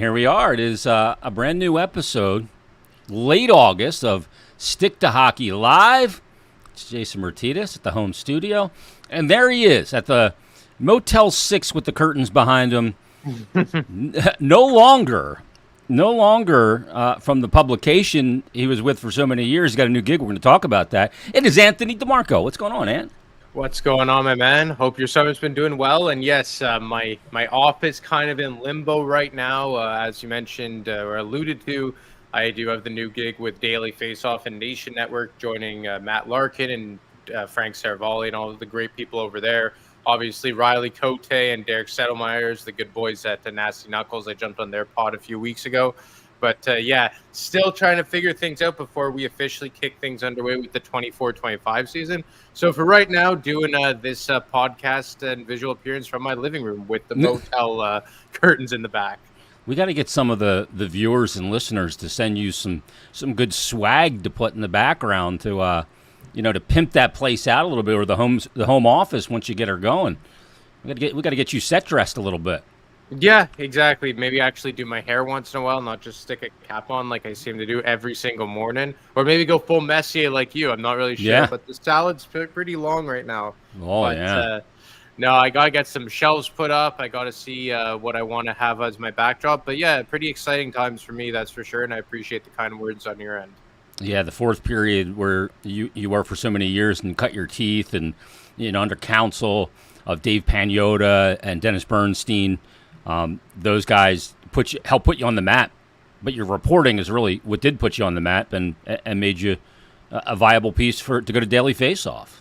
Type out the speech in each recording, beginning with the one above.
here we are. It is a brand new episode, late August, of Stick to Hockey Live. It's Jason Martinez at the home studio. And there he is at the Motel 6 with the curtains behind him. No longer from the publication he was with for so many years. He's got a new gig. We're going to talk about that. It is Anthony DeMarco. What's going on, Ant? What's going on, my man? Hope your summer's been doing well. And yes, my office kind of in limbo right now. As you mentioned or alluded to, I do have the new gig with Daily Faceoff and Nation Network, joining Matt Larkin and Frank Saravalli and all of the great people over there. Obviously, Riley Cote and Derek Settlemyers, the good boys at the Nasty Knuckles. I jumped on their pod a few weeks ago. But yeah, still trying to figure things out before we officially kick things underway with the 24-25 season. So for right now, doing this podcast and visual appearance from my living room with the motel curtains in the back. We got to get some of the viewers and listeners to send you some good swag to put in the background to to pimp that place out a little bit, or the home office once you get her going. We got to get you set dressed a little bit. Yeah, exactly. Maybe actually do my hair once in a while, not just stick a cap on like I seem to do every single morning. Or maybe go full Messier like you. I'm not really sure, but the salad's pretty long right now. Oh, yeah. No, I got to get some shelves put up. I got to see what I want to have as my backdrop. But yeah, pretty exciting times for me, that's for sure. And I appreciate the kind words on your end. Yeah, the fourth period where you were for so many years and cut your teeth and, under counsel of Dave Pagnotta and Dennis Bernstein. Those guys help put you on the map, but your reporting is really what did put you on the map and made you a viable piece to go to Daily Faceoff.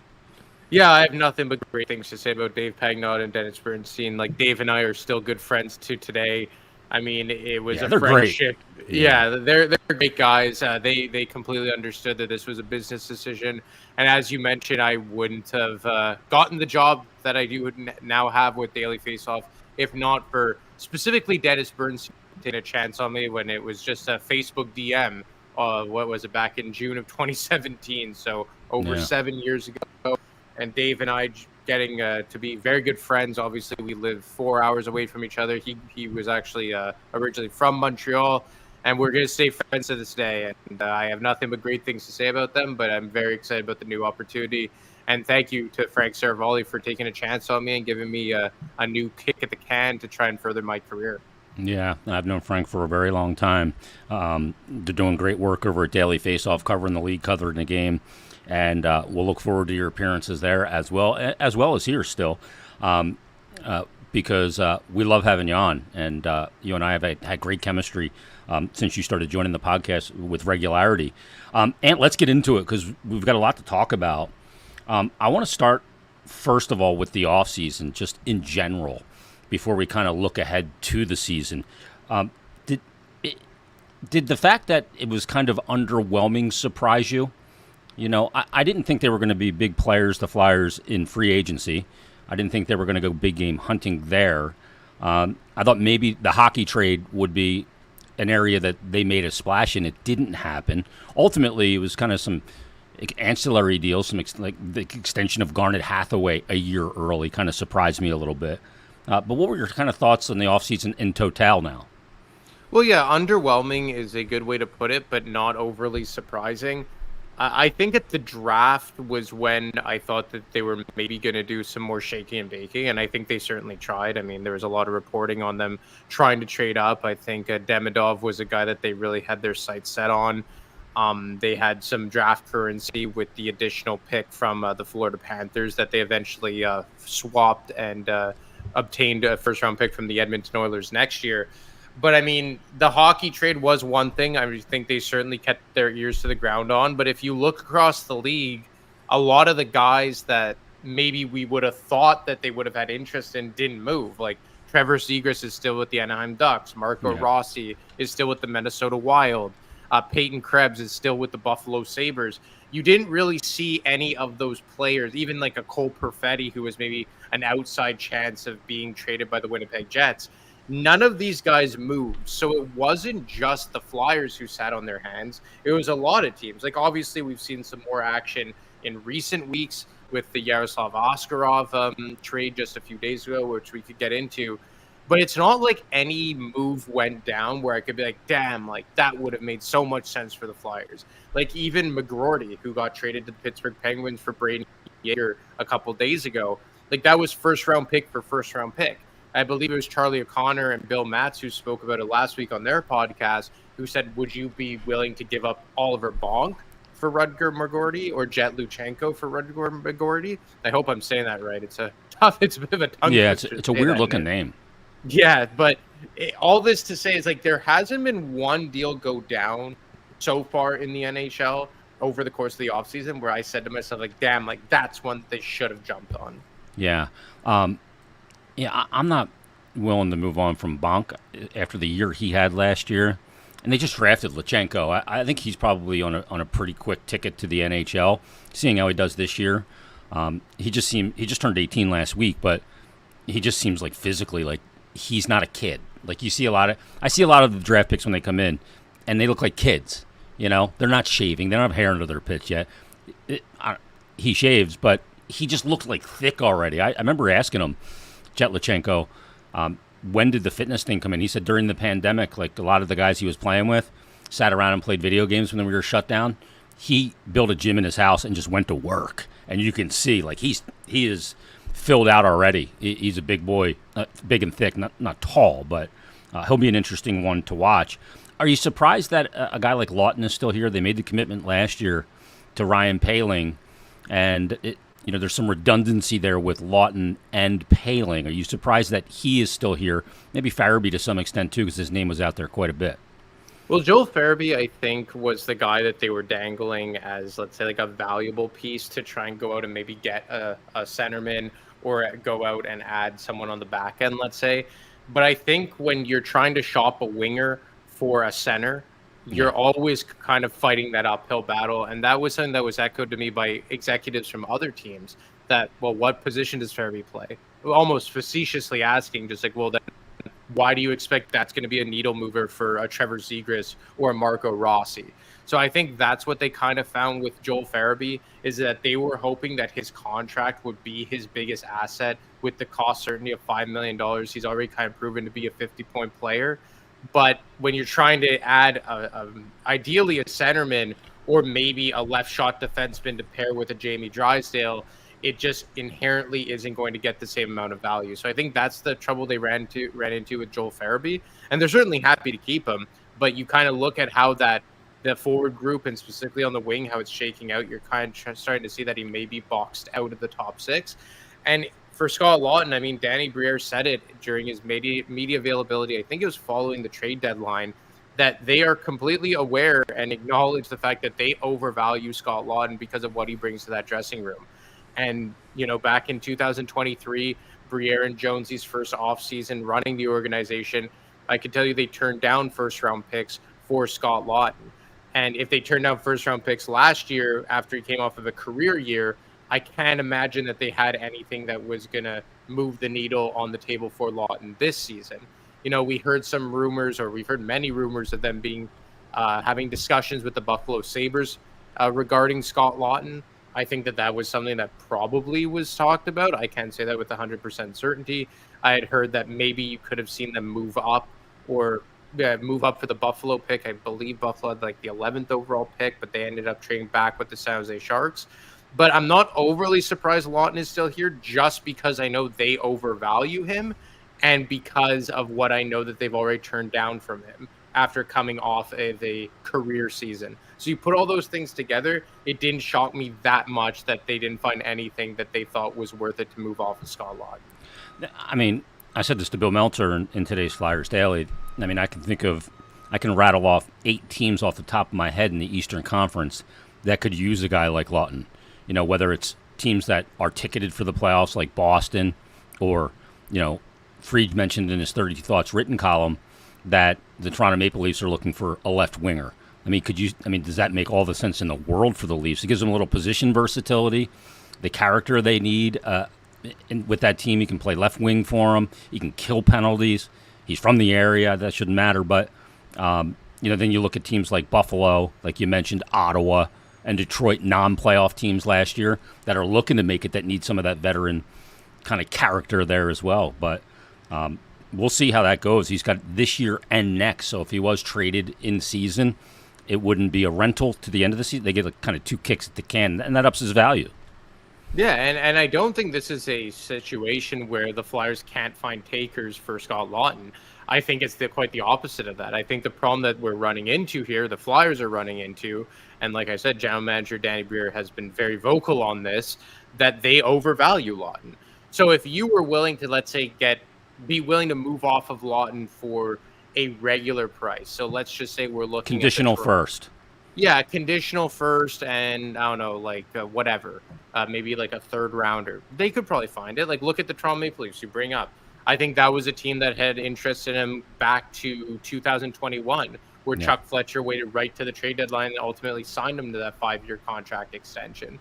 Yeah, I have nothing but great things to say about Dave Pagnotta and Dennis Bernstein. Like, Dave and I are still good friends to today. I mean, it was a friendship. Great. Yeah, they're great guys. They completely understood that this was a business decision. And as you mentioned, I wouldn't have gotten the job that I do now have with Daily Faceoff if not for specifically Dennis Bernstein taking a chance on me when it was just a Facebook DM. What was it, back in June of 2017? So over 7 years ago. And Dave and I getting to be very good friends. Obviously, we live 4 hours away from each other. He was actually originally from Montreal, and we're going to stay friends to this day. And I have nothing but great things to say about them, but I'm very excited about the new opportunity. And thank you to Frank Saravalli for taking a chance on me and giving me a new kick at the can to try and further my career. Yeah, I've known Frank for a very long time. They're doing great work over at Daily Faceoff, covering the league, covering the game. And we'll look forward to your appearances there as well as here still, because we love having you on. And you and I have had great chemistry since you started joining the podcast with regularity. And let's get into it because we've got a lot to talk about. I want to start, first of all, with the offseason, just in general, before we kind of look ahead to the season. Did the fact that it was kind of underwhelming surprise you? I didn't think they were going to be big players, the Flyers, in free agency. I didn't think they were going to go big game hunting there. I thought maybe the hockey trade would be an area that they made a splash in. It didn't happen. Ultimately, it was kind of some ancillary deals, like the extension of Garnet Hathaway a year early kind of surprised me a little bit. But what were your kind of thoughts on the offseason in total now? Well, yeah, underwhelming is a good way to put it, but not overly surprising. I think at the draft was when I thought that they were maybe going to do some more shaking and baking, and I think they certainly tried. I mean, there was a lot of reporting on them trying to trade up. I think Demidov was a guy that they really had their sights set on. They had some draft currency with the additional pick from the Florida Panthers that they eventually swapped and obtained a first-round pick from the Edmonton Oilers next year. But, I mean, the hockey trade was one thing. I think they certainly kept their ears to the ground on. But if you look across the league, a lot of the guys that maybe we would have thought that they would have had interest in didn't move. Like, Trevor Zegras is still with the Anaheim Ducks. Marco Rossi is still with the Minnesota Wild. Peyton Krebs is still with the Buffalo Sabres. You didn't really see any of those players, even like a Cole Perfetti, who was maybe an outside chance of being traded by the Winnipeg Jets. None of these guys moved. So it wasn't just the Flyers who sat on their hands. It was a lot of teams. Like, obviously, we've seen some more action in recent weeks with the Yaroslav Askarov trade just a few days ago, which we could get into. But it's not like any move went down where I could be like, damn, like that would have made so much sense for the Flyers. Like even McGroarty, who got traded to the Pittsburgh Penguins for Braden Yeager a couple days ago, like that was first round pick for first round pick. I believe it was Charlie O'Connor and Bill Matz who spoke about it last week on their podcast, who said, would you be willing to give up Oliver Bonk for Rutger McGroarty or Jet Luchenko for Rutger McGroarty? I hope I'm saying that right. It's a bit of a tongue twister. It's a weird looking name. Yeah, but all this to say is like there hasn't been one deal go down so far in the NHL over the course of the offseason where I said to myself, like, damn, like that's one they should have jumped on. Yeah. I'm not willing to move on from Bonk after the year he had last year. And they just drafted Luchenko. I think he's probably on a pretty quick ticket to the NHL, seeing how he does this year. He just turned 18 last week, but he just seems like physically like he's not a kid. Like I see a lot of the draft picks when they come in, and they look like kids. You know, they're not shaving. They don't have hair under their pits yet. He shaves, but he just looks like thick already. I remember asking him, Jet Luchenko, when did the fitness thing come in? He said during the pandemic, like a lot of the guys he was playing with sat around and played video games when we were shut down. He built a gym in his house and just went to work. And you can see, like, he is filled out already. He's a big boy, big and thick, not tall, but he'll be an interesting one to watch. Are you surprised that a guy like Lawton is still here? They made the commitment last year to Ryan Poehling, and there's some redundancy there with Lawton and Poehling. Are you surprised that he is still here? Maybe Farabee to some extent too, because his name was out there quite a bit. Well, Joel Farabee, I think, was the guy that they were dangling as, let's say, like a valuable piece to try and go out and maybe get a centerman or go out and add someone on the back end, let's say. But I think when you're trying to shop a winger for a center, you're always kind of fighting that uphill battle. And that was something that was echoed to me by executives from other teams that, well, what position does Farabee play? Almost facetiously asking, just like, well, then why do you expect that's going to be a needle mover for a Trevor Zegras or a Marco Rossi? So I think that's what they kind of found with Joel Farabee, is that they were hoping that his contract would be his biggest asset with the cost certainty of $5 million. He's already kind of proven to be a 50-point player. But when you're trying to add ideally a centerman or maybe a left shot defenseman to pair with a Jamie Drysdale, it just inherently isn't going to get the same amount of value. So I think that's the trouble they ran into with Joel Farabee. And they're certainly happy to keep him. But you kind of look at how the forward group and specifically on the wing, how it's shaking out, you're kind of starting to see that he may be boxed out of the top six. And for Scott Lawton, I mean, Danny Briere said it during his media availability, I think it was following the trade deadline, that they are completely aware and acknowledge the fact that they overvalue Scott Lawton because of what he brings to that dressing room. And, back in 2023, Briere and Jonesy's first offseason running the organization, I could tell you they turned down first-round picks for Scott Lawton. And if they turned down first-round picks last year after he came off of a career year, I can't imagine that they had anything that was going to move the needle on the table for Lawton this season. We heard some rumors, or we've heard many rumors of them being having discussions with the Buffalo Sabres regarding Scott Lawton. I think that was something that probably was talked about. I can't say that with 100% certainty. I had heard that maybe you could have seen them move up for the Buffalo pick. I believe Buffalo had like the 11th overall pick, but they ended up trading back with the San Jose Sharks. But I'm not overly surprised Lawton is still here just because I know they overvalue him and because of what I know that they've already turned down from him after coming off of a career season. So you put all those things together, it didn't shock me that much that they didn't find anything that they thought was worth it to move off of Scott Lawton. I mean, I said this to Bill Meltzer in today's Flyers Daily. I mean, I can rattle off 8 teams off the top of my head in the Eastern Conference that could use a guy like Lawton. Whether it's teams that are ticketed for the playoffs like Boston or, Fried mentioned in his 30 Thoughts written column that the Toronto Maple Leafs are looking for a left winger. Does that make all the sense in the world for the Leafs? It gives them a little position versatility, the character they need. And with that team, he can play left wing for them. He can kill penalties. He's from the area. That shouldn't matter. But, then you look at teams like Buffalo, like you mentioned, Ottawa, and Detroit, non-playoff teams last year that are looking to make it, that need some of that veteran kind of character there as well. But we'll see how that goes. He's got this year and next. So if he was traded in season, it wouldn't be a rental to the end of the season. They get kind of 2 kicks at the can, and that ups his value. Yeah, and I don't think this is a situation where the Flyers can't find takers for Scott Laughton. I think it's quite the opposite of that. I think the problem that we're running into here, the Flyers are running into, and like I said, general manager Danny Briere has been very vocal on this, that they overvalue Laughton. So if you were willing to, let's say, be willing to move off of Laughton for a regular price, so let's just say we're looking conditional first. Yeah, conditional first, and I don't know, like whatever, maybe like a third rounder. They could probably find it. Like, look at the Toronto Maple Leafs you bring up. I think that was a team that had interest in him back to 2021, where Chuck Fletcher waited right to the trade deadline and ultimately signed him to that 5-year contract extension.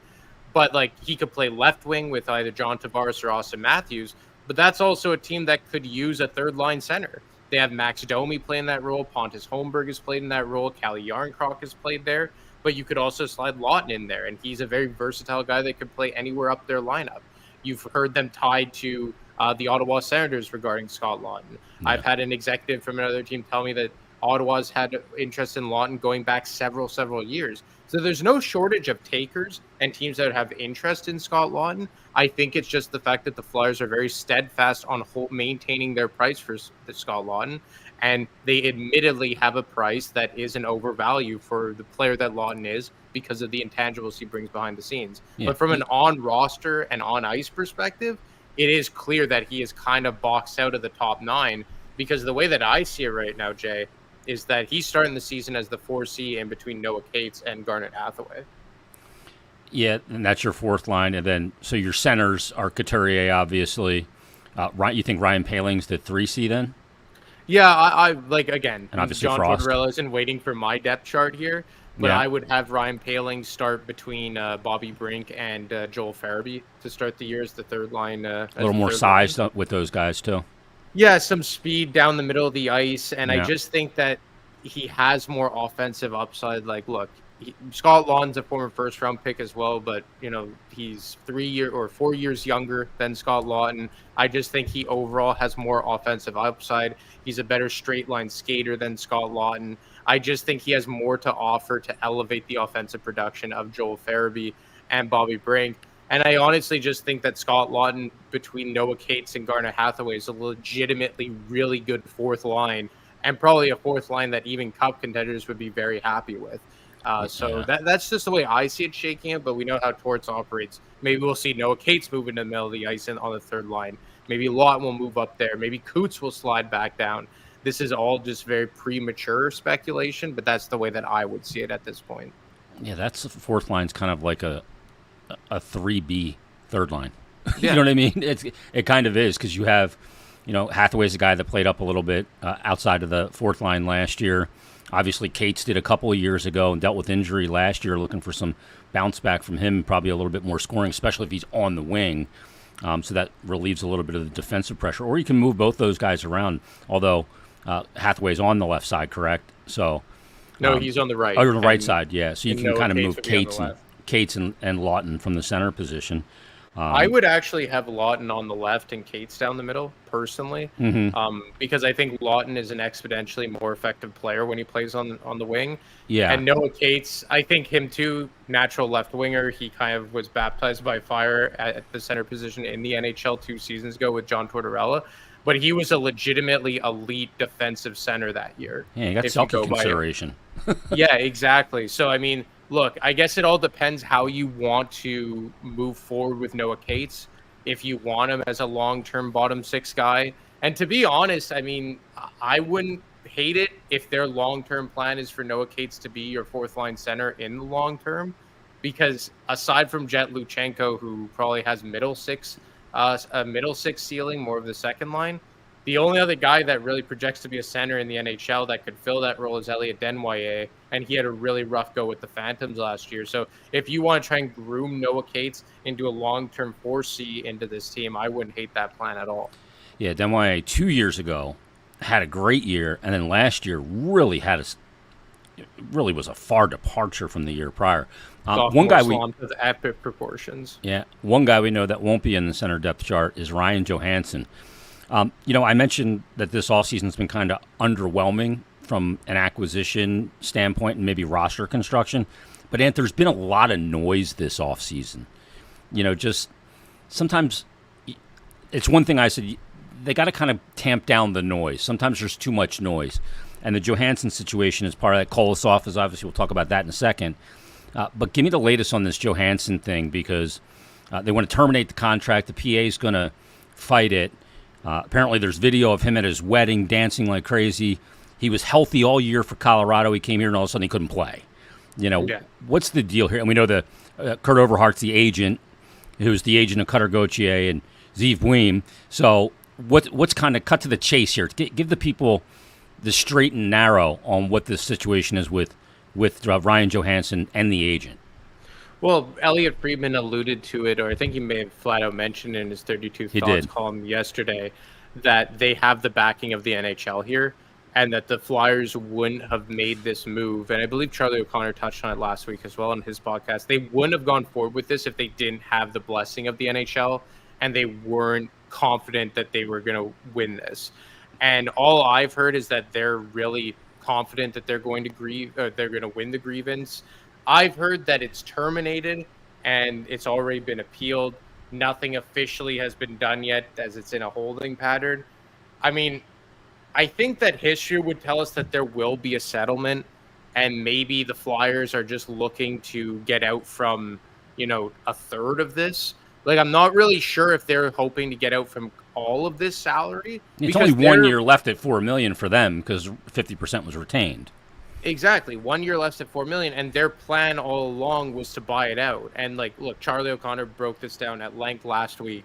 But like, he could play left wing with either John Tavares or Austin Matthews. But that's also a team that could use a third line center. They have Max Domi playing that role. Pontus Holmberg has played in that role. Calle Jarnkrok has played there. But you could also slide Laughton in there, and he's a very versatile guy that could play anywhere up their lineup. You've heard them tied to the Ottawa Senators regarding Scott Laughton. Yeah. I've had an executive from another team tell me that Ottawa's had interest in Laughton going back several years. So there's no shortage of takers and teams that have interest in Scott Laughton. I think it's just the fact that the Flyers are very steadfast on maintaining their price for Scott Laughton, and they admittedly have a price that is an overvalue for the player that Laughton is because of the intangibles he brings behind the scenes. Yeah. But from an on-roster and on-ice perspective, it is clear that he is kind of boxed out of the top 9, because the way that I see it right now, Jay, is that he's starting the season as the 4C in between Noah Cates and Garnet Hathaway. Yeah, and that's your fourth line. And then, so your centers are Couturier, obviously. You think Ryan Paling's the 3C then? Yeah, I like, again, and obviously John Frost. Tortorella isn't waiting for my depth chart here, but I would have Ryan Paling start between Bobby Brink and Joel Farabee to start the year as the third line. A little more size with those guys, too. Yeah, some speed down the middle of the ice, and I just think that he has more offensive upside. Like, look, Scott Laughton's a former first-round pick as well, but, you know, he's 4 years younger than Scott Laughton. I just think he overall has more offensive upside. He's a better straight-line skater than Scott Laughton. I just think he has more to offer to elevate the offensive production of Joel Farabee and Bobby Brink. And I honestly just think that Scott Laughton, between Noah Cates and Garnet Hathaway, is a legitimately really good fourth line, and probably a fourth line that even cup contenders would be very happy with. That's just the way I see it shaking it, but we know how Torts operates. Maybe we'll see Noah Cates move into the middle of the ice and on the third line. Maybe Laughton will move up there. Maybe Coots will slide back down. This is all just very premature speculation, but that's the way that I would see it at this point. Yeah, that's the fourth line's kind of like a 3B third line. Yeah. You know what I mean? It kind of is, because you have, Hathaway's a guy that played up a little bit outside of the fourth line last year. Obviously, Cates did a couple of years ago and dealt with injury last year, looking for some bounce back from him, probably a little bit more scoring, especially if he's on the wing. So that relieves a little bit of the defensive pressure. Or you can move both those guys around, although Hathaway's on the left side, correct? So no, he's on the right. Oh, you're on the right side, yeah. So you can kind of move Cates and Laughton from the center position. I would actually have Laughton on the left and Cates down the middle, personally, because I think Laughton is an exponentially more effective player when he plays on the wing. Yeah. And Noah Cates, I think him too, natural left winger. He kind of was baptized by fire at the center position in the NHL 2 seasons ago with John Tortorella, but he was a legitimately elite defensive center that year. Yeah, he got Selke consideration. Yeah, exactly. So, I mean, look, I guess it all depends how you want to move forward with Noah Cates. If you want him as a long-term bottom six guy. And to be honest, I mean, I wouldn't hate it if their long-term plan is for Noah Cates to be your fourth line center in the long term. Because aside from Jet Luchenko, who probably has a middle six ceiling, more of the second line, the only other guy that really projects to be a center in the NHL that could fill that role is Elliot Desnoyers, and he had a really rough go with the Phantoms last year. So if you want to try and groom Noah Cates into a long-term 4C into this team, I wouldn't hate that plan at all. Yeah, Desnoyers 2 years ago had a great year, and then last year really was a far departure from the year prior. One guy with epic proportions. Yeah, one guy we know that won't be in the center depth chart is Ryan Johansson. I mentioned that this offseason's been kind of underwhelming from an acquisition standpoint and maybe roster construction. But, Ant, there's been a lot of noise this offseason. Just sometimes it's one thing I said, they got to kind of tamp down the noise. Sometimes there's too much noise. And the Johansson situation is part of that. Kosov is obviously, we'll talk about that in a second. But give me the latest on this Johansson thing, because they want to terminate the contract. The PA is going to fight it. Apparently there's video of him at his wedding dancing like crazy. He was healthy all year for Colorado. He came here and all of a sudden he couldn't play. What's the deal here? And we know that Kurt Overhart's the agent, who's the agent of Cutter Gauthier and Zeev Buim. So what's kind of cut to the chase here? Give the people the straight and narrow on what this situation is with Ryan Johansson and the agent. Well, Elliot Friedman alluded to it, or I think he may have flat out mentioned in his 32 Thoughts column yesterday, that they have the backing of the NHL here, and that the Flyers wouldn't have made this move. And I believe Charlie O'Connor touched on it last week as well on his podcast. They wouldn't have gone forward with this if they didn't have the blessing of the NHL, and they weren't confident that they were going to win this. And all I've heard is that they're really confident that they're going to win the grievance. I've heard that it's terminated and it's already been appealed. Nothing officially has been done yet, as it's in a holding pattern. I mean, I think that history would tell us that there will be a settlement, and maybe the Flyers are just looking to get out from, a third of this. Like, I'm not really sure if they're hoping to get out from all of this salary. It's only 1 year left at $4 million for them because 50% was retained. Exactly. 1 year left at $4 million, and their plan all along was to buy it out. And look, Charlie O'Connor broke this down at length last week,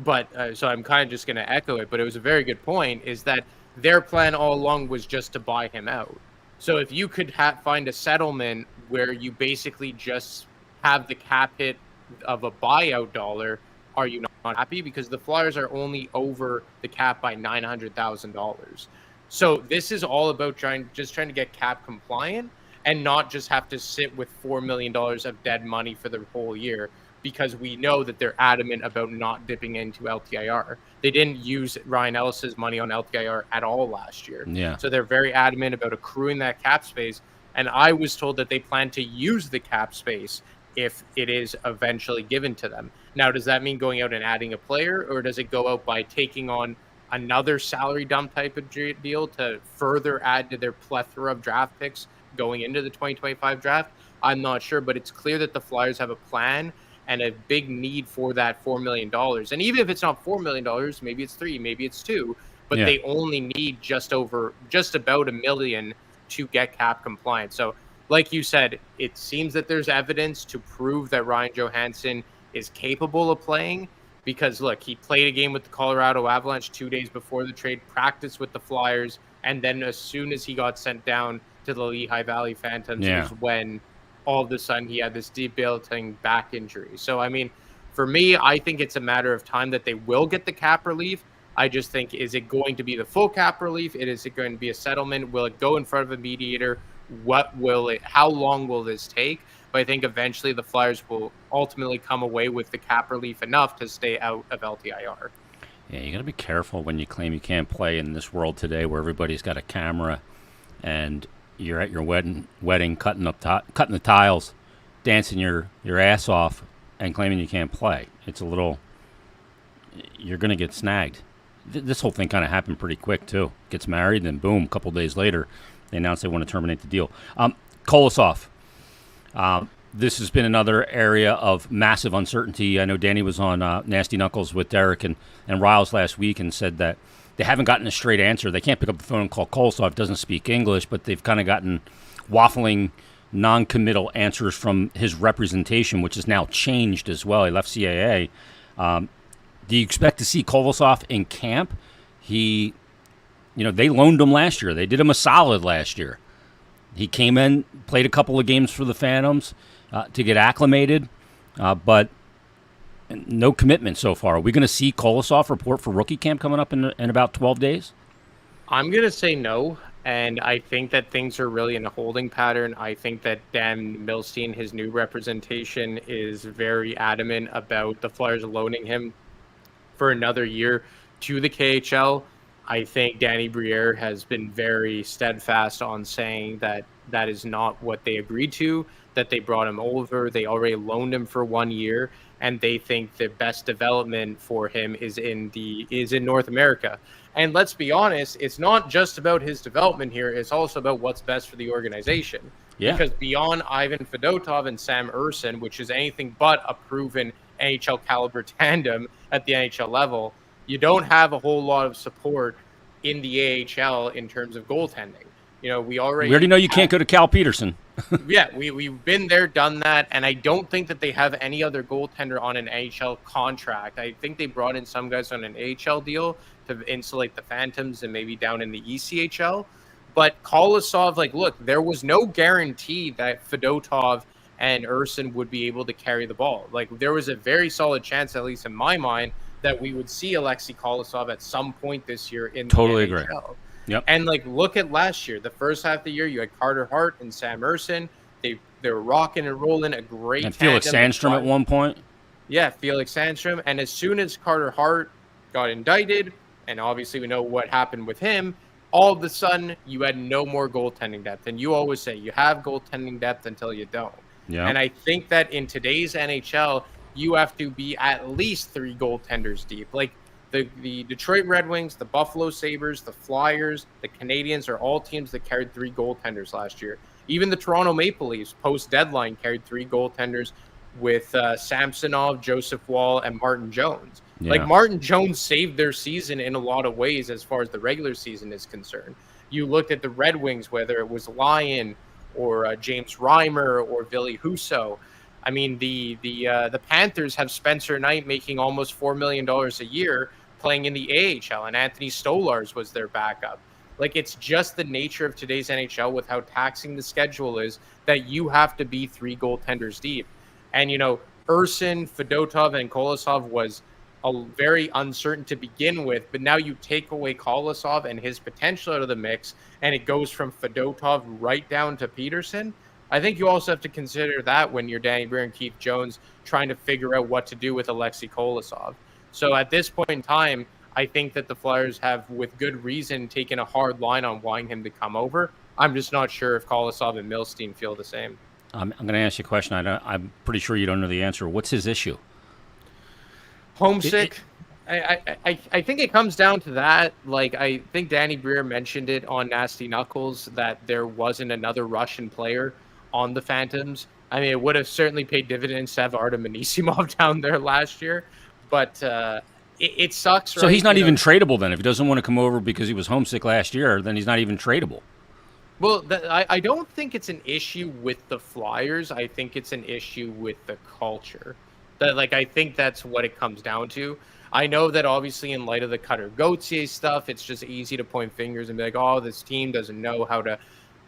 but so I'm kind of just going to echo it. But it was a very good point: is that their plan all along was just to buy him out. So if you could find a settlement where you basically just have the cap hit of a buyout dollar, are you not happy? Because the Flyers are only over the cap by $900,000. So this is all about trying to get cap compliant and not just have to sit with $4 million of dead money for the whole year, because we know that they're adamant about not dipping into LTIR. They didn't use Ryan Ellis's money on LTIR at all last year. Yeah. So they're very adamant about accruing that cap space. And I was told that they plan to use the cap space if it is eventually given to them. Now, does that mean going out and adding a player, or does it go out by taking on another salary dump type of deal to further add to their plethora of draft picks going into the 2025 draft? I'm not sure, but it's clear that the Flyers have a plan and a big need for that $4 million. And even if it's not $4 million, maybe it's $3 million, maybe it's $2 million, but they only need just about $1 million to get cap compliant. So like you said, it seems that there's evidence to prove that Ryan Johansson is capable of playing, because look, he played a game with the Colorado Avalanche 2 days before the trade, practiced with the Flyers, and then as soon as he got sent down to the Lehigh Valley Phantoms was when all of a sudden he had this debilitating back injury. So, I mean, for me, I think it's a matter of time that they will get the cap relief. I just think, is it going to be the full cap relief? Is it going to be a settlement? Will it go in front of a mediator? How long will this take? But I think eventually the Flyers will ultimately come away with the cap relief enough to stay out of LTIR. Yeah, you got to be careful when you claim you can't play in this world today, where everybody's got a camera and you're at your wedding cutting the tiles, dancing your ass off, and claiming you can't play. It's a little, you're going to get snagged. This whole thing kind of happened pretty quick too. Gets married, then boom, a couple days later, they announced they want to terminate the deal. Kosov. This has been another area of massive uncertainty. I know Danny was on Nasty Knuckles with Derek and Riles last week and said that they haven't gotten a straight answer. They can't pick up the phone and call Kosov. Doesn't speak English, but they've kind of gotten waffling, non-committal answers from his representation, which has now changed as well. He left CAA. Do you expect to see Kosov in camp? They loaned him last year. They did him a solid last year. He came in, played a couple of games for the Phantoms to get acclimated, but no commitment so far. Are we going to see Kosov report for rookie camp coming up in about 12 days? I'm going to say no, and I think that things are really in a holding pattern. I think that Dan Milstein, his new representation, is very adamant about the Flyers loaning him for another year to the KHL. I think Danny Briere has been very steadfast on saying that that is not what they agreed to, that they brought him over. They already loaned him for 1 year, and they think the best development for him is in North America. And let's be honest, it's not just about his development here. It's also about what's best for the organization. Yeah. Because beyond Ivan Fedotov and Sam Urson, which is anything but a proven NHL caliber tandem at the NHL level, you don't have a whole lot of support in the AHL in terms of goaltending. You know, we already know you can't go to Cal Peterson. Yeah, we've been there, done that, and I don't think that they have any other goaltender on an AHL contract. I think they brought in some guys on an AHL deal to insulate the Phantoms and maybe down in the ECHL. But Kolosov, like, look, there was no guarantee that Fedotov and Urson would be able to carry the ball. Like, there was a very solid chance, at least in my mind, that we would see Alexei Kolosov at some point this year in totally the NHL. Agree. Yep. And like, look at last year. The first half of the year, you had Carter Hart and Sam Urson. They were rocking and rolling, a great. And Felix Sandstrom at one point. Yeah, Felix Sandstrom. And as soon as Carter Hart got indicted, and obviously we know what happened with him, all of a sudden you had no more goaltending depth. And you always say you have goaltending depth until you don't. Yeah. And I think that in today's NHL, you have to be at least 3 goaltenders deep. Like, the Detroit Red Wings, the Buffalo Sabres, the Flyers, the Canadiens are all teams that carried 3 goaltenders last year. Even the Toronto Maple Leafs, post-deadline, carried 3 goaltenders with Samsonov, Joseph Wall, and Martin Jones. Yeah. Like, Martin Jones saved their season in a lot of ways as far as the regular season is concerned. You looked at the Red Wings, whether it was Lyon or James Reimer or Ville Husso. I mean, the Panthers have Spencer Knight making almost $4 million a year playing in the AHL, and Anthony Stolarz was their backup. Like, it's just the nature of today's NHL with how taxing the schedule is that you have to be 3 goaltenders deep. And, you know, Urson, Fedotov, and Kolosov was very uncertain to begin with, but now you take away Kolosov and his potential out of the mix, and it goes from Fedotov right down to Peterson. I think you also have to consider that when you're Danny Briere and Keith Jones trying to figure out what to do with Alexei Kolosov. So at this point in time, I think that the Flyers have, with good reason, taken a hard line on wanting him to come over. I'm just not sure if Kolosov and Milstein feel the same. I'm going to ask you a question. I'm pretty sure you don't know the answer. What's his issue? Homesick. I think it comes down to that. Like, I think Danny Briere mentioned it on Nasty Knuckles that there wasn't another Russian player on the Phantoms. I mean, it would have certainly paid dividends to have Artem Anisimov down there last year, but it sucks. So he's not even tradable then. If he doesn't want to come over because he was homesick last year, then he's not even tradable. Well, I don't think it's an issue with the Flyers. I think it's an issue with the culture. I think that's what it comes down to. I know that obviously in light of the Cutter Gauthier stuff, it's just easy to point fingers and be like, oh, this team doesn't know how to,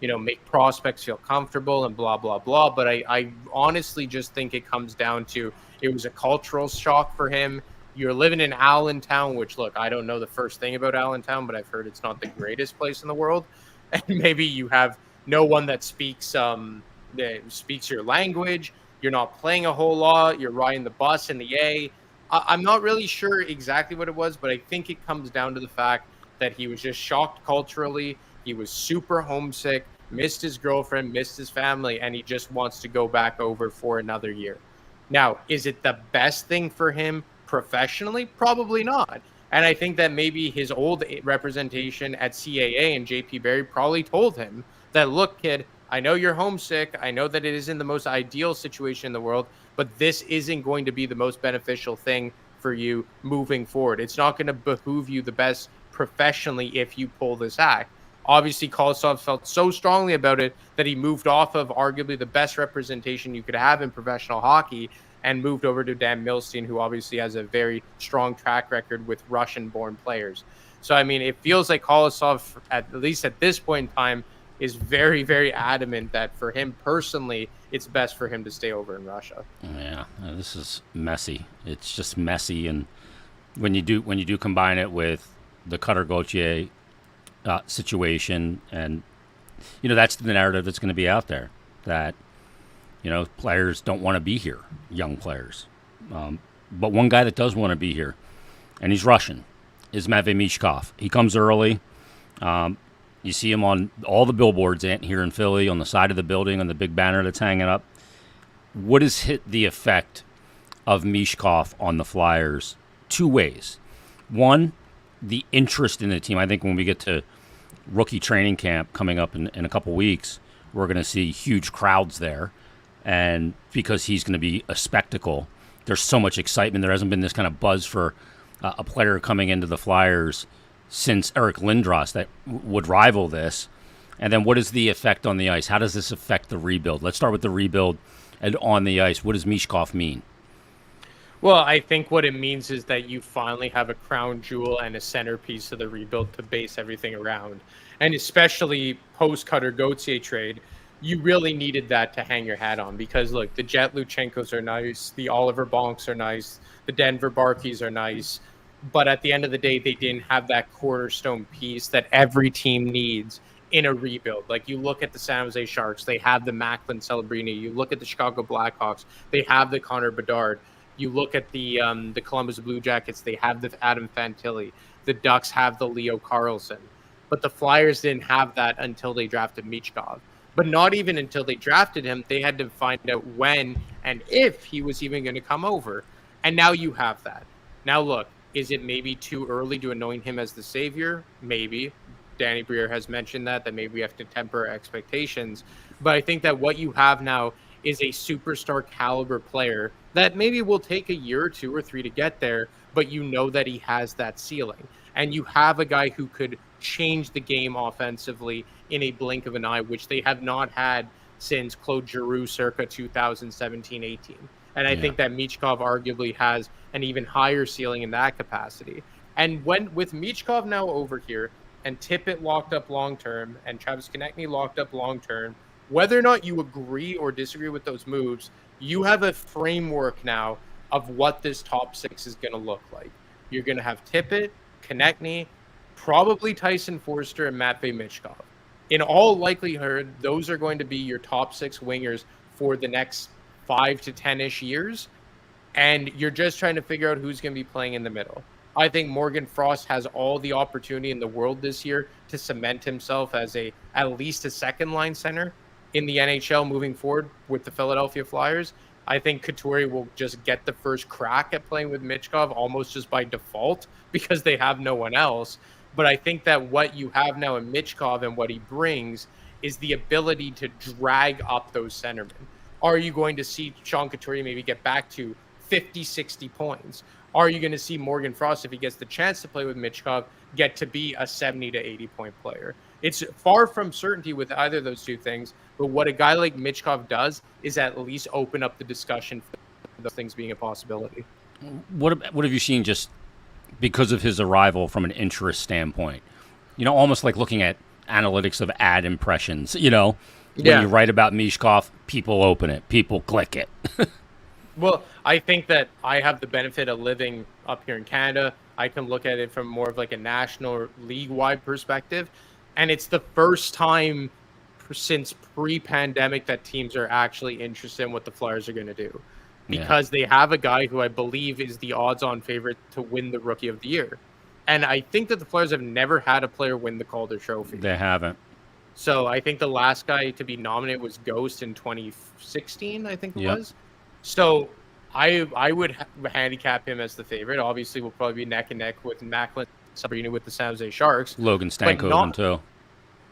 make prospects feel comfortable and blah, blah, blah. But I honestly just think it comes down to it was a cultural shock for him. You're living in Allentown, which, look, I don't know the first thing about Allentown, but I've heard it's not the greatest place in the world. And maybe you have no one that speaks your language. You're not playing a whole lot. You're riding the bus in the A. I'm not really sure exactly what it was, but I think it comes down to the fact that he was just shocked culturally. He was super homesick, missed his girlfriend, missed his family, and he just wants to go back over for another year. Now, is it the best thing for him professionally? Probably not. And I think that maybe his old representation at CAA and JP Barry probably told him that, look, kid, I know you're homesick. I know that it isn't the most ideal situation in the world, but this isn't going to be the most beneficial thing for you moving forward. It's not going to behoove you the best professionally if you pull this act. Obviously, Kolosov felt so strongly about it that he moved off of arguably the best representation you could have in professional hockey and moved over to Dan Milstein, who obviously has a very strong track record with Russian-born players. So, I mean, it feels like Kolosov, at least at this point in time, is very, very adamant that for him personally, it's best for him to stay over in Russia. Yeah, this is messy. It's just messy, and when you do combine it with the Cutter Gauthier situation, and that's the narrative that's going to be out there, that players don't want to be here, young players. But one guy that does want to be here, and he's Russian, is Matvei Michkov. He comes early. You see him on all the billboards here in Philly, on the side of the building, on the big banner that's hanging up. What has hit the effect of Michkov on the Flyers? Two ways. One, the interest in the team. I think when we get to rookie training camp coming up in a couple weeks, we're going to see huge crowds there. And because he's going to be a spectacle, there's so much excitement. There hasn't been this kind of buzz for a player coming into the Flyers since Eric Lindros that would rival this. And then what is the effect on the ice? How does this affect the rebuild? Let's start with the rebuild and on the ice. What does Michkov mean? Well, I think what it means is that you finally have a crown jewel and a centerpiece of the rebuild to base everything around. And especially post-Cutter Gauthier trade, you really needed that to hang your hat on because, look, the Jet Luchenkos are nice, the Oliver Bonks are nice, the Denver Barkeys are nice, but at the end of the day, they didn't have that cornerstone piece that every team needs in a rebuild. Like, you look at the San Jose Sharks, they have the Macklin Celebrini. You look at the Chicago Blackhawks, they have the Connor Bedard. You look at the Columbus Blue Jackets, they have the Adam Fantilli. The Ducks have the Leo Carlson. But the Flyers didn't have that until they drafted Michkov. But not even until they drafted him, they had to find out when and if he was even going to come over. And now you have that. Now, look, is it maybe too early to anoint him as the savior? Maybe. Danny Briere has mentioned that maybe we have to temper expectations. But I think that what you have now is a superstar caliber player that maybe will take a year or 2 or 3 to get there, but you know that he has that ceiling. And you have a guy who could change the game offensively in a blink of an eye, which they have not had since Claude Giroux circa 2017-18. And I think that Michkov arguably has an even higher ceiling in that capacity. And with Michkov now over here and Tippett locked up long-term and Travis Konechny locked up long-term, whether or not you agree or disagree with those moves, you have a framework now of what this top 6 is going to look like. You're going to have Tippett, Konechny, probably Tyson Forster, and Matvei Michkov. In all likelihood, those are going to be your top 6 wingers for the next 5 to 10-ish years, and you're just trying to figure out who's going to be playing in the middle. I think Morgan Frost has all the opportunity in the world this year to cement himself as at least a second-line center in the NHL moving forward with the Philadelphia Flyers. I think Couturier will just get the first crack at playing with Michkov almost just by default because they have no one else. But I think that what you have now in Michkov and what he brings is the ability to drag up those centermen. Are you going to see Sean Couturier maybe get back to 50, 60 points? Are you going to see Morgan Frost, if he gets the chance to play with Michkov, get to be a 70 to 80 point player? It's far from certainty with either of those two things, but what a guy like Michkov does is at least open up the discussion for those things being a possibility. What have you seen just because of his arrival from an interest standpoint? You know, almost like looking at analytics of ad impressions, you know? When you write about Michkov, people open it, people click it. Well, I think that I have the benefit of living up here in Canada. I can look at it from more of like a national league-wide perspective. And it's the first time since pre-pandemic that teams are actually interested in what the Flyers are going to do. Because they have a guy who I believe is the odds-on favorite to win the Rookie of the Year. And I think that the Flyers have never had a player win the Calder Trophy. They haven't. So I think the last guy to be nominated was Ghost in 2016, I think it was. So I would handicap him as the favorite. Obviously, we'll probably be neck and neck with Macklin Celebrini with the San Jose Sharks. Logan Stankoven, too.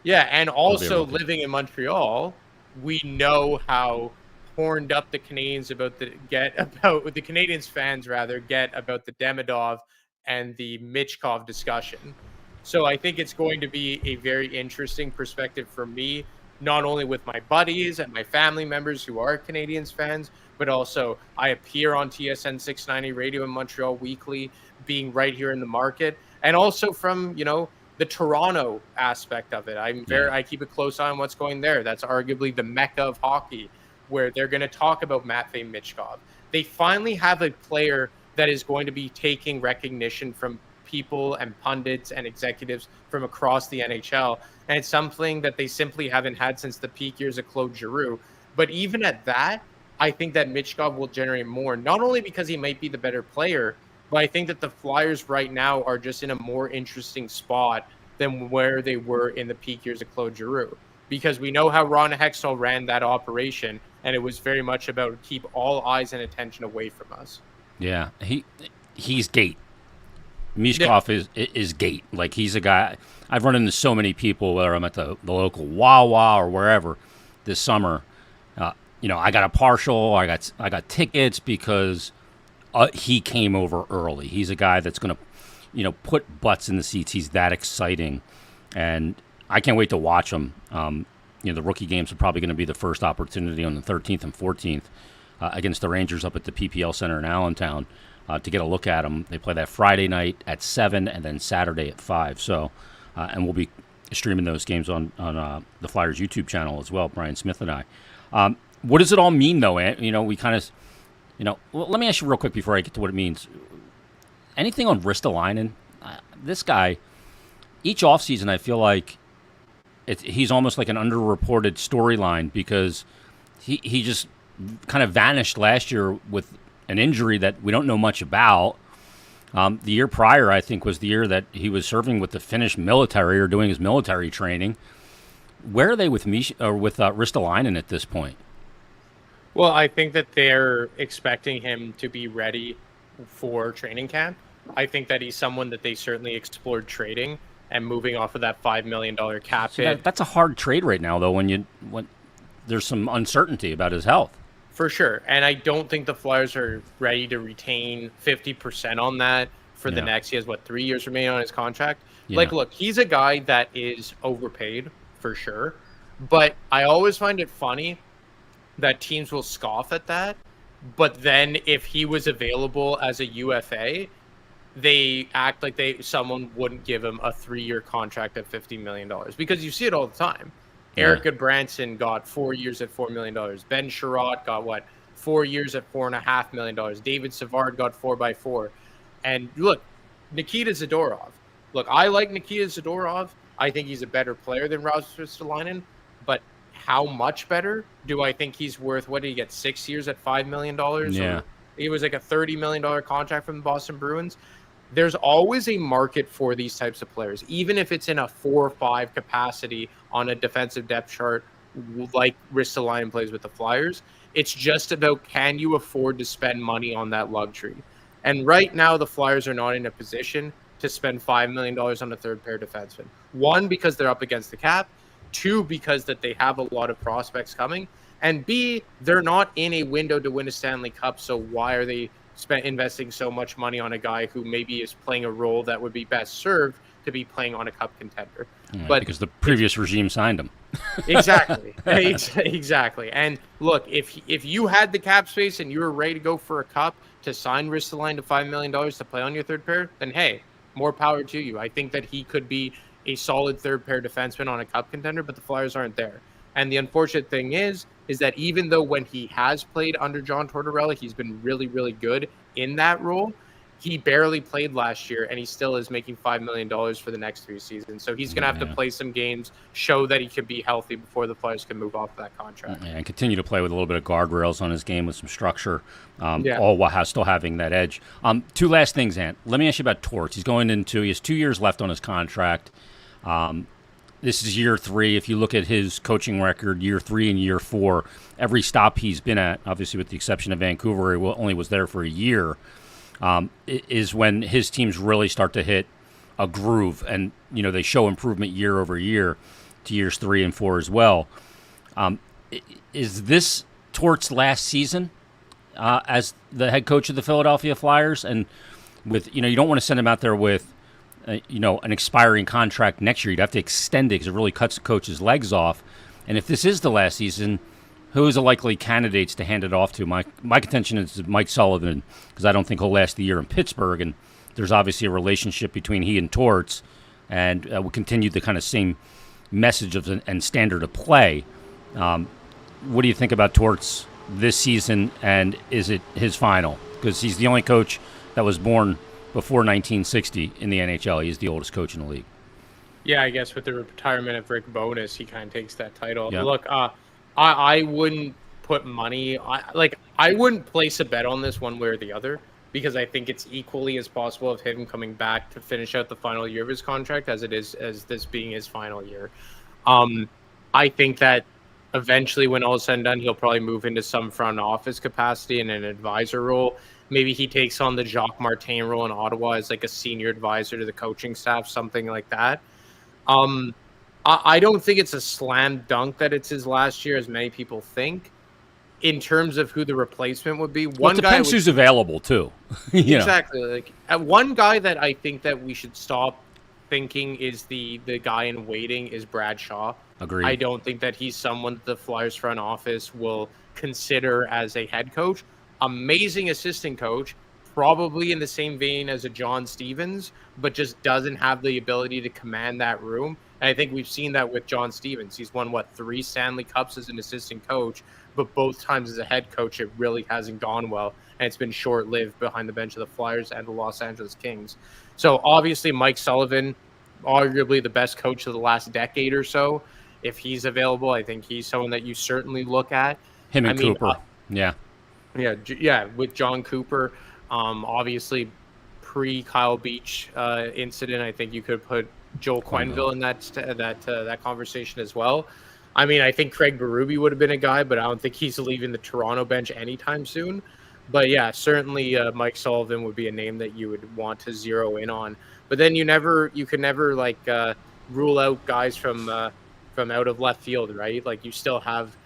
Yeah, and also living in Montreal, we know how horned up the Canadians about the Canadians fans get about the Demidov and the Michkov discussion. So I think it's going to be a very interesting perspective for me, not only with my buddies and my family members who are Canadians fans, but also I appear on TSN 690 radio in Montreal weekly, being right here in the market, and also from, you know, the Toronto aspect of it. I keep a close eye on what's going there. That's arguably the mecca of hockey, where they're going to talk about Matvei Michkov. They finally have a player that is going to be taking recognition from people and pundits and executives from across the NHL. And it's something that they simply haven't had since the peak years of Claude Giroux. But even at that, I think that Michkov will generate more, not only because he might be the better player, But I think that the Flyers right now are just in a more interesting spot than where they were in the peak years of Claude Giroux. Because we know how Ron Hextall ran that operation, and it was very much about keep all eyes and attention away from us. Yeah, he's gate. Michkov is gate. Like, he's a guy. I've run into so many people, whether I'm at the local Wawa or wherever this summer. I got a partial. I got tickets because he came over early. He's a guy that's going to, put butts in the seats. He's that exciting, and I can't wait to watch him. The rookie games are probably going to be the first opportunity on the 13th and 14th against the Rangers up at the PPL Center in Allentown to get a look at them. They play that Friday night at 7 and then Saturday at 5. So, and we'll be streaming those games on the Flyers YouTube channel as well, Brian Smith and I. What does it all mean, though, Ant? We kind of, well, let me ask you real quick before I get to what it means. Anything on Ristolainen? This guy, each offseason, I feel like he's almost like an underreported storyline because he just kind of vanished last year with an injury that we don't know much about. The year prior, I think, was the year that he was serving with the Finnish military or doing his military training. Where are they with Ristolainen at this point? Well, I think that they're expecting him to be ready for training camp. I think that he's someone that they certainly explored trading and moving off of that $5 million cap hit. That's a hard trade right now, though, when there's some uncertainty about his health. For sure. And I don't think the Flyers are ready to retain 50% on that for the next. He has, 3 years remaining on his contract? Yeah. Look, he's a guy that is overpaid for sure. But I always find it funny that teams will scoff at that. But then if he was available as a UFA, they act like someone wouldn't give him a 3-year contract at $50 million. Because you see it all the time. Eric Goodbranson got 4 years at $4 million. Ben Sherratt got 4 years at $4.5 million. David Savard got 4x4. And look, Nikita Zadorov. Look, I like Nikita Zadorov. I think he's a better player than Rasmus Ristolainen. But how much better? Do I think he's worth, what did he get, 6 years at $5 million? Yeah. Or it was like a $30 million contract from the Boston Bruins. There's always a market for these types of players, even if it's in a 4 or 5 capacity on a defensive depth chart like Ristolainen plays with the Flyers. It's just about, can you afford to spend money on that luxury? And right now, the Flyers are not in a position to spend $5 million on a third pair defenseman. 1, because they're up against the cap. 2, because that they have a lot of prospects coming. And B, they're not in a window to win a Stanley Cup, so why are they investing so much money on a guy who maybe is playing a role that would be best served to be playing on a cup contender? But because the previous regime signed him. Exactly. Exactly. And look, if you had the cap space and you were ready to go for a cup to sign Ristolainen to $5 million to play on your third pair, then hey, more power to you. I think that he could be a solid third pair defenseman on a cup contender, but the Flyers aren't there. And the unfortunate thing is that even though when he has played under John Tortorella, he's been really, really good in that role, he barely played last year, and he still is making $5 million for the next 3 seasons. So he's going to have to play some games, show that he can be healthy before the Flyers can move off that contract. And continue to play with a little bit of guardrails on his game with some structure, all while still having that edge. 2 last things, Ant. Let me ask you about Torts. He has 2 years left on his contract. This is year 3. If you look at his coaching record, year 3 and year 4, every stop he's been at, obviously with the exception of Vancouver, he only was there for a year, is when his teams really start to hit a groove. And, they show improvement year over year to years 3 and 4 as well. Is this Torts' last season as the head coach of the Philadelphia Flyers? And with, you don't want to send him out there with, an expiring contract next year. You'd have to extend it because it really cuts the coach's legs off. And if this is the last season, who is the likely candidates to hand it off to? My contention is Mike Sullivan, because I don't think he'll last the year in Pittsburgh. And there's obviously a relationship between he and Torts, and will continue the kind of same message and standard of play. What do you think about Torts this season, and is it his final? Because he's the only coach that was born before 1960 in the NHL. He's the oldest coach in the league. Yeah, I guess with the retirement of Rick Bowness, he kind of takes that title. Yep. Look, I wouldn't put money. I wouldn't place a bet on this one way or the other. because I think it's equally as possible of him coming back to finish out the final year of his contract as it is as this being his final year. I think that eventually, when all is said and done, he'll probably move into some front office capacity in an advisor role. Maybe he takes on the Jacques Martin role in Ottawa as like a senior advisor to the coaching staff, something like that. I don't think it's a slam dunk that it's his last year, as many people think. In terms of who the replacement would be, Well, it depends who's available too. Exactly. Like one guy that I think that we should stop thinking is the guy in waiting is Brad Shaw. Agreed. I don't think that he's someone that the Flyers front office will consider as a head coach. Amazing assistant coach, probably in the same vein as a John Stevens, but just doesn't have the ability to command that room. And I think we've seen that with John Stevens. He's won, 3 Stanley Cups as an assistant coach, but both times as a head coach, it really hasn't gone well. And it's been short-lived behind the bench of the Flyers and the Los Angeles Kings. So obviously Mike Sullivan, arguably the best coach of the last decade or so. If he's available, I think he's someone that you certainly look at. Him and Cooper. Yeah, with John Cooper. Obviously, pre-Kyle Beach incident, I think you could put Joel Quenneville in that conversation as well. I mean, I think Craig Berube would have been a guy, but I don't think he's leaving the Toronto bench anytime soon. But yeah, certainly Mike Sullivan would be a name that you would want to zero in on. But then you can never like rule out guys from out of left field, right? Like you still have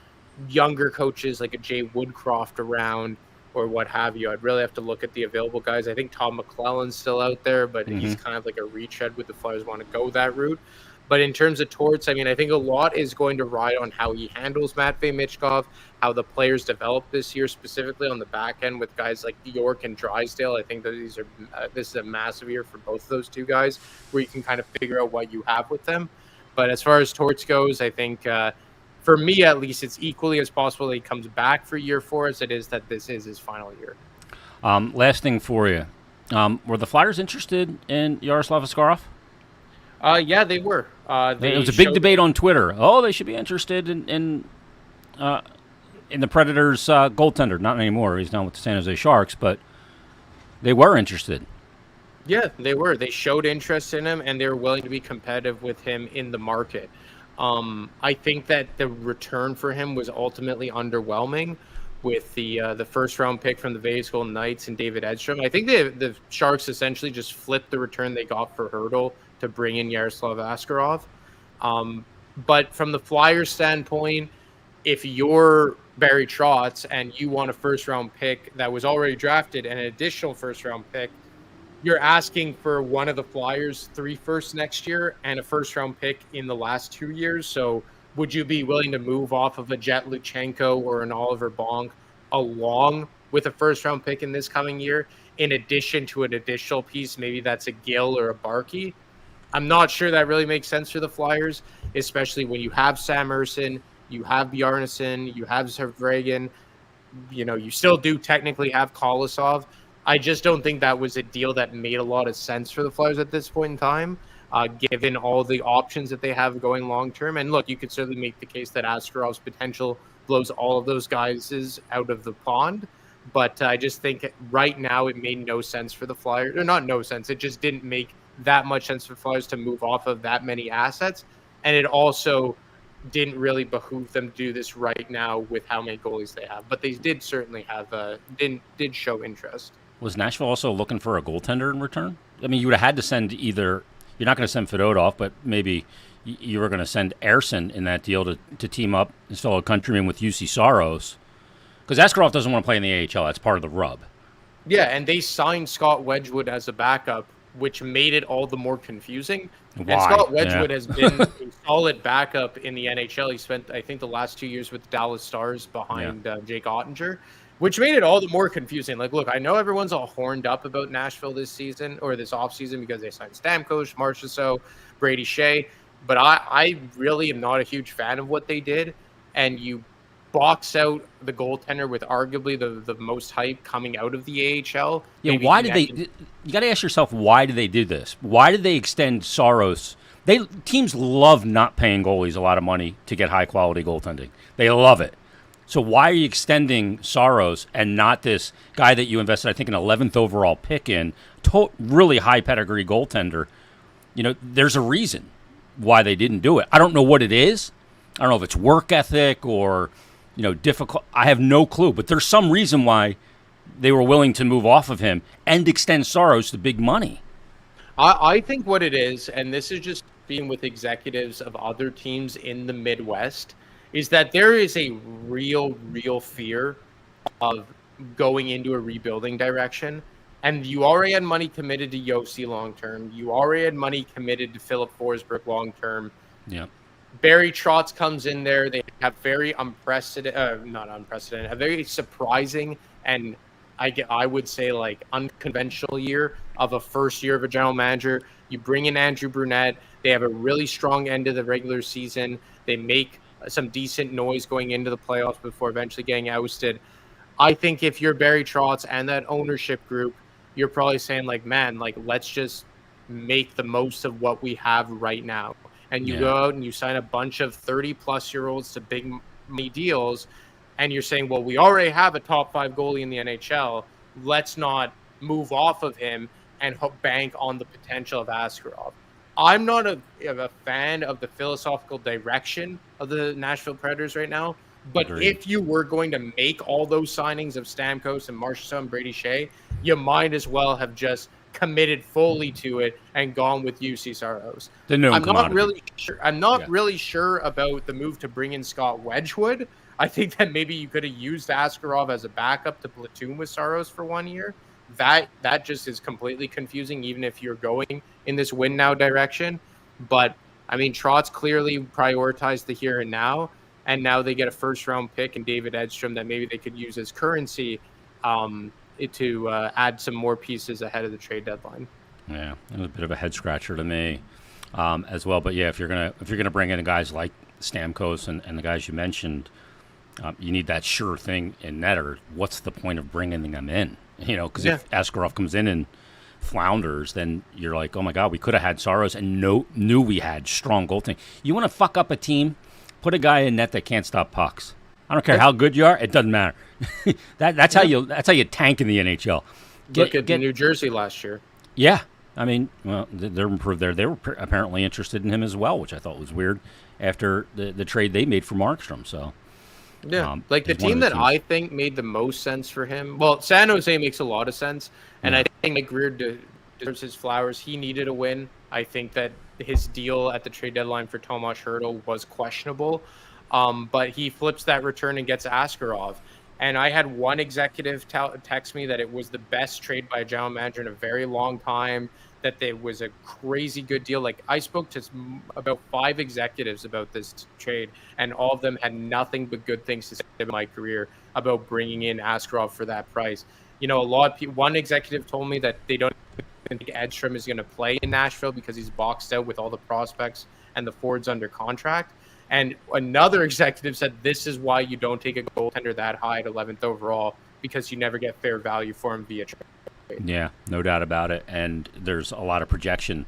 younger coaches like a Jay Woodcroft around or what have you. I'd really have to look at the available guys. I think Tom McClellan's still out there, but he's kind of like a retread with the Flyers want to go that route. But in terms of Torts, I mean, I think a lot is going to ride on how he handles Matvei Michkov, how the players develop this year, specifically on the back end with guys like York and Drysdale. I think that this is a massive year for both of those two guys where you can kind of figure out what you have with them. But as far as Torts goes, I think for me at least, it's equally as possible that he comes back for year 4 as it is that this is his final year. Last thing for you. Were the Flyers interested in Yaroslav Askarov? Yeah, they were. There was a big debate on Twitter. Oh, they should be interested in the Predators' goaltender. Not anymore. He's now with the San Jose Sharks, but they were interested. Yeah, they were. They showed interest in him, and they were willing to be competitive with him in the market. I think that the return for him was ultimately underwhelming with the first-round pick from the Vegas Golden Knights and David Edstrom. I think the Sharks essentially just flipped the return they got for Hurdle to bring in Yaroslav Askarov. But from the Flyers standpoint, if you're Barry Trotz and you want a first-round pick that was already drafted and an additional first-round pick, you're asking for one of the Flyers' 3 firsts next year and a first-round pick in the last 2 years. So would you be willing to move off of a Jet Luchenko or an Oliver Bonk along with a first-round pick in this coming year, in addition to an additional piece? Maybe that's a Gill or a Barkey. I'm not sure that really makes sense for the Flyers, especially when you have Sam Ersson, you have Bjarnason, you have Zervragan, you still do technically have Kolosov. I just don't think that was a deal that made a lot of sense for the Flyers at this point in time, given all the options that they have going long-term. And look, you could certainly make the case that Askarov's potential blows all of those guys out of the pond. But I just think right now it made no sense for the Flyers. Or not no sense. It just didn't make that much sense for Flyers to move off of that many assets. And it also didn't really behoove them to do this right now with how many goalies they have. But they did certainly have did show interest. Was Nashville also looking for a goaltender in return? I mean, you would have had to send either. You're not going to send Fedotov, but maybe you were going to send Ersson in that deal to team up his fellow countryman with UC Saros. Because Askarov doesn't want to play in the AHL. That's part of the rub. Yeah, and they signed Scott Wedgwood as a backup, which made it all the more confusing. Why? And Scott Wedgwood has been a solid backup in the NHL. He spent, I think, the last 2 years with the Dallas Stars behind Jake Ottinger, which made it all the more confusing. Like, look, I know everyone's all horned up about Nashville this season or this offseason because they signed Stamkos, Marchessault, Brady Shea, but I really am not a huge fan of what they did. And you box out the goaltender with arguably the most hype coming out of the AHL. Yeah, why did they? You got to ask yourself, why did they do this? Why did they extend Saros? Teams love not paying goalies a lot of money to get high quality goaltending. They love it. So why are you extending Saros and not this guy that you invested, I think, an 11th overall pick in, really high pedigree goaltender? There's a reason why they didn't do it. I don't know what it is. I don't know if it's work ethic or, difficult. I have no clue. But there's some reason why they were willing to move off of him and extend Saros to big money. I think what it is, and this is just being with executives of other teams in the Midwest, is that there is a real fear of going into a rebuilding direction. And you already had money committed to Yossi long term. You already had money committed to Philip Forsberg long term. Yeah. Barry Trotz comes in there. They have very a very surprising and I would say like unconventional year of a first year of a general manager. You bring in Andrew Brunette. They have a really strong end of the regular season. They make some decent noise going into the playoffs before eventually getting ousted. I think if you're Barry Trotz and that ownership group, you're probably saying like, man, like let's just make the most of what we have right now. And you go out and you sign a bunch of 30-plus-year-olds to big money deals, and you're saying, well, we already have a top 5 goalie in the NHL. Let's not move off of him and bank on the potential of Askarov. I'm not a fan of the philosophical direction of the Nashville Predators right now, but if you were going to make all those signings of Stamkos and Marchessault and Brady Shea, you might as well have just committed fully to it and gone with UC Saros. I'm not really sure about the move to bring in Scott Wedgwood. I think that maybe you could have used Askarov as a backup to platoon with Saros for 1 year. That just is completely confusing, even if you're going in this win now direction. But I mean, Trotz clearly prioritized the here and now, and now they get a first round pick and David Edstrom that maybe they could use as currency to add some more pieces ahead of the trade deadline. Yeah, it was a bit of a head scratcher to me as well. But yeah, if you're gonna bring in guys like Stamkos and the guys you mentioned, you need that sure thing in net, or what's the point of bringing them in? Because if Askarov comes in and flounders, then you're like, oh my God, we could have had Saros and knew we had strong goaltending. You want to fuck up a team, put a guy in net that can't stop pucks. I don't care how good you are; it doesn't matter. That's how you tank in the NHL. Look at New Jersey last year. Yeah, I mean, well, they're improved there. They were apparently interested in him as well, which I thought was weird after the trade they made for Markstrom. So. Yeah, like the team that I think made the most sense for him. Well, San Jose makes a lot of sense, and I think Mike Greer deserves his flowers. He needed a win. I think that his deal at the trade deadline for Tomas Hertl was questionable, but he flips that return and gets Askarov. And I had one executive text me that it was the best trade by a general manager in a very long time, that it was a crazy good deal. Like, I spoke to about 5 executives about this trade, and all of them had nothing but good things to say about my career about bringing in Askarov for that price. A lot of people, one executive told me that they don't think Edstrom is going to play in Nashville because he's boxed out with all the prospects and the forwards under contract. And another executive said this is why you don't take a goaltender that high at 11th overall, because you never get fair value for him via trade. Yeah, no doubt about it. And there's a lot of projection.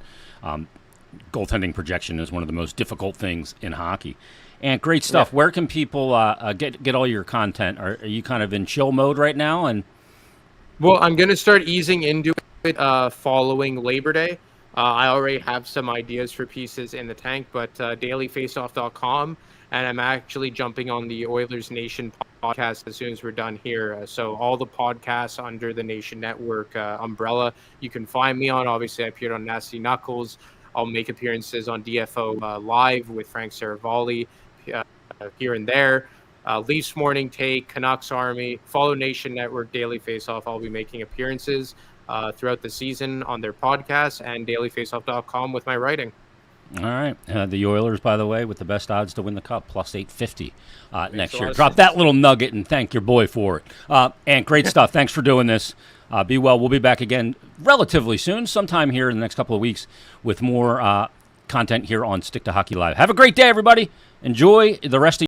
Goaltending projection is one of the most difficult things in hockey. And great stuff. Yeah. Where can people get all your content? Are you kind of in chill mode right now? Well, I'm going to start easing into it following Labor Day. I already have some ideas for pieces in the tank, but dailyfaceoff.com, and I'm actually jumping on the Oilers Nation podcast as soon as we're done here. So all the podcasts under the Nation Network umbrella, you can find me on. Obviously, I appeared on Nasty Knuckles. I'll make appearances on DFO Live with Frank Saravalli here and there. Leafs Morning Take, Canucks Army, follow Nation Network, Daily Faceoff. I'll be making appearances throughout the season on their podcast, and dailyfaceoff.com with my writing. All right. The Oilers, by the way, with the best odds to win the Cup, plus 850 next year. Drop that little nugget and thank your boy for it. And great stuff. Thanks for doing this. Be well. We'll be back again relatively soon, sometime here in the next couple of weeks, with more content here on Stick to Hockey Live. Have a great day, everybody. Enjoy the rest of